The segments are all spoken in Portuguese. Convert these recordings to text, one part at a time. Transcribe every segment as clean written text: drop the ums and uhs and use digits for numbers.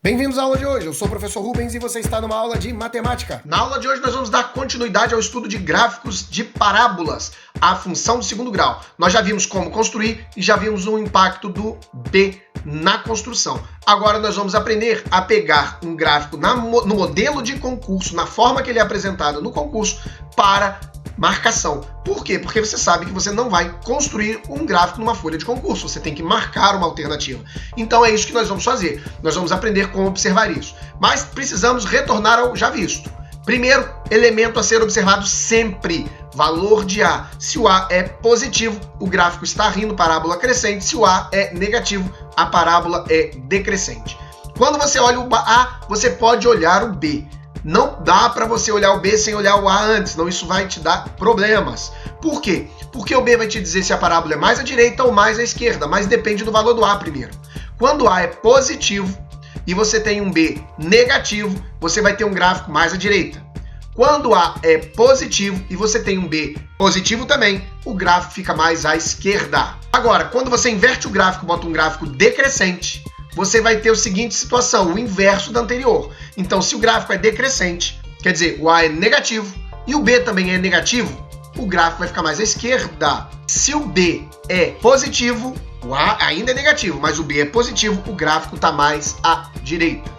Bem-vindos à aula de hoje, eu sou o professor Rubens e você está numa aula de matemática. Na aula de hoje nós vamos dar continuidade ao estudo de gráficos de parábolas, a função de segundo grau. Nós já vimos como construir e já vimos o impacto do B na construção. Agora nós vamos aprender a pegar um gráfico no modelo de concurso, na forma que ele é apresentado no concurso, para marcação. Por quê? Porque você sabe que você não vai construir um gráfico numa folha de concurso, você tem que marcar uma alternativa. Então é isso que nós vamos fazer. Nós vamos aprender como observar isso. Mas precisamos retornar ao já visto. Primeiro elemento a ser observado sempre, valor de A. Se o A é positivo, o gráfico está rindo, parábola crescente. Se o A é negativo, a parábola é decrescente. Quando você olha o A, você pode olhar o B. Não dá para você olhar o B sem olhar o A antes, senão isso vai te dar problemas. Por quê? Porque o B vai te dizer se a parábola é mais à direita ou mais à esquerda, mas depende do valor do A primeiro. Quando o A é positivo e você tem um B negativo, você vai ter um gráfico mais à direita. Quando o A é positivo e você tem um B positivo também, o gráfico fica mais à esquerda. Agora, quando você inverte o gráfico, bota um gráfico decrescente, você vai ter a seguinte situação, o inverso da anterior. Então, se o gráfico é decrescente, quer dizer, o A é negativo e o B também é negativo, o gráfico vai ficar mais à esquerda. Se o B é positivo, o A ainda é negativo, mas o B é positivo, o gráfico está mais à direita.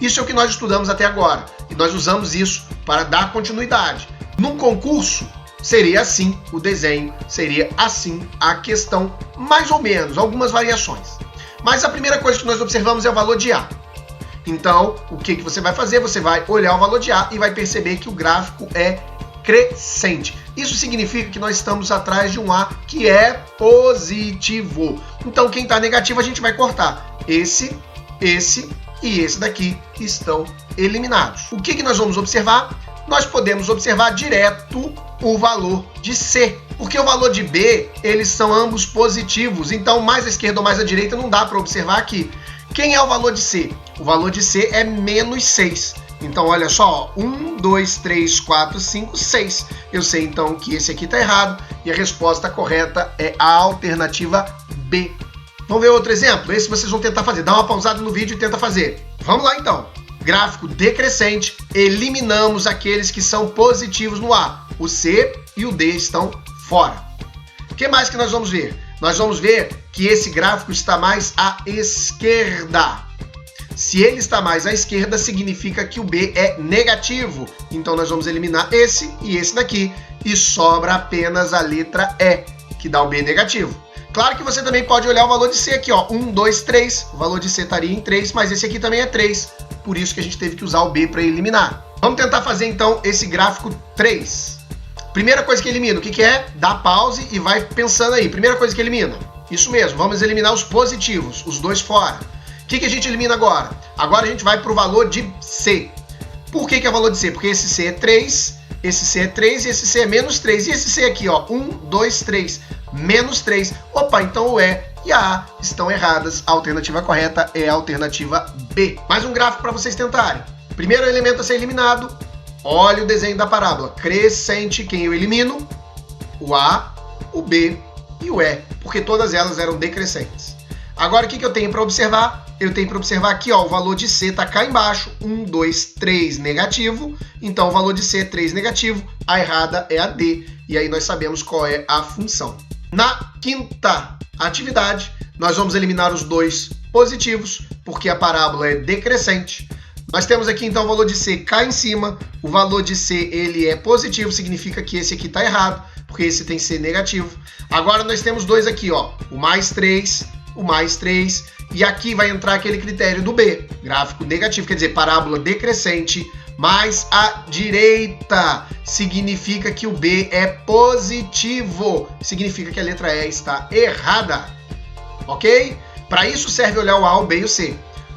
Isso é o que nós estudamos até agora, e nós usamos isso para dar continuidade. Num concurso, seria assim o desenho, seria assim a questão, mais ou menos, algumas variações. Mas a primeira coisa que nós observamos é o valor de A. Então, o que você vai fazer? Você vai olhar o valor de A e vai perceber que o gráfico é crescente. Isso significa que nós estamos atrás de um A que é positivo. Então, quem está negativo a gente vai cortar. Esse e esse daqui estão eliminados. O que nós vamos observar? Nós podemos observar direto o valor de C, porque o valor de B, eles são ambos positivos, então mais à esquerda ou mais à direita não dá para observar aqui. Quem é o valor de C? O valor de C é menos 6. Então, olha só, 1, 2, 3, 4, 5, 6. Eu sei, então, que esse aqui está errado e a resposta correta é a alternativa B. Vamos ver outro exemplo? Esse vocês vão tentar fazer. Dá uma pausada no vídeo e tenta fazer. Vamos lá, então. Gráfico decrescente, eliminamos aqueles que são positivos no A. O C e o D estão fora. O que mais que nós vamos ver? Nós vamos ver que esse gráfico está mais à esquerda. Se ele está mais à esquerda, significa que o B é negativo. Então nós vamos eliminar esse e esse daqui e sobra apenas a letra E, que dá o B negativo. Claro que você também pode olhar o valor de C aqui, ó, 1, 2, 3. O valor de C estaria em 3, mas esse aqui também é 3. Por isso que a gente teve que usar o B para eliminar. Vamos tentar fazer então esse gráfico 3. Primeira coisa que elimina, o que é? Dá pause e vai pensando aí. Primeira coisa que elimina. Isso mesmo, vamos eliminar os positivos, os dois fora. O que a gente elimina agora? Agora a gente vai para o valor de C. Por que é o valor de C? Porque esse C é 3, esse C é 3 e esse C é menos 3. E esse C aqui, ó, 1, 2, 3, menos 3. Opa, então o E e a A estão erradas. A alternativa correta é a alternativa B. Mais um gráfico para vocês tentarem. Primeiro elemento a ser eliminado. Olha o desenho da parábola. Crescente, quem eu elimino? O A, o B e o E, porque todas elas eram decrescentes. Agora, o que eu tenho para observar? Eu tenho para observar aqui, ó, o valor de C está cá embaixo. 1, 2, 3 negativo. Então, o valor de C é 3 negativo. A errada é a D. E aí nós sabemos qual é a função. Na quinta atividade, nós vamos eliminar os dois positivos, porque a parábola é decrescente. Nós temos aqui, então, o valor de C cá em cima. O valor de C, ele é positivo, significa que esse aqui está errado, porque esse tem C negativo. Agora, nós temos dois aqui, ó, o mais 3, o mais 3, e aqui vai entrar aquele critério do B, gráfico negativo, quer dizer, parábola decrescente, mais à direita, significa que o B é positivo, significa que a letra E está errada, ok? Para isso serve olhar o A, o B e o C.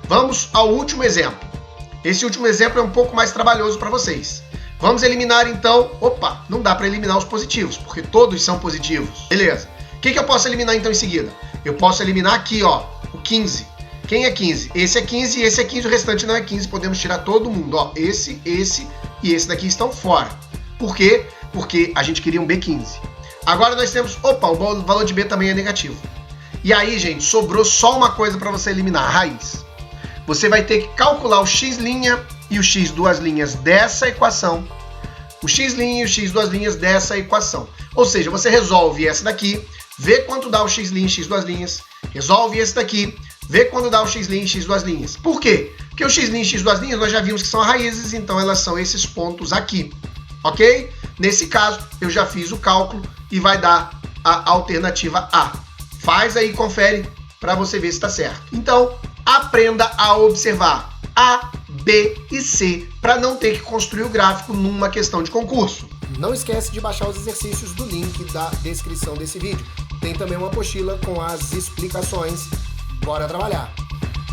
Vamos ao último exemplo. Esse último exemplo é um pouco mais trabalhoso para vocês. Vamos eliminar então... Opa, não dá para eliminar os positivos, porque todos são positivos. Beleza. O que eu posso eliminar então em seguida? Eu posso eliminar aqui, ó, o 15. Quem é 15? Esse é 15 e esse é 15, o restante não é 15. Podemos tirar todo mundo, ó. Esse e esse daqui estão fora. Por quê? Porque a gente queria um B15. Agora nós temos... Opa, o valor de B também é negativo. E aí, gente, sobrou só uma coisa para você eliminar, a raiz. você vai ter que calcular o x' e o x duas linhas dessa equação, o x' e o x duas linhas dessa equação. Ou seja, você resolve essa daqui, vê quanto dá o x' e x duas linhas, resolve esse daqui, vê quanto dá o x' e x duas linhas. Por quê? Porque o x' e x duas linhas nós já vimos que são raízes, então elas são esses pontos aqui, ok? Nesse caso, eu já fiz o cálculo e vai dar a alternativa A. Faz aí, confere, para você ver se está certo. Então, aprenda a observar A, B e C, para não ter que construir o gráfico numa questão de concurso. Não esquece de baixar os exercícios do link da descrição desse vídeo. Tem também uma apostila com as explicações. Bora trabalhar!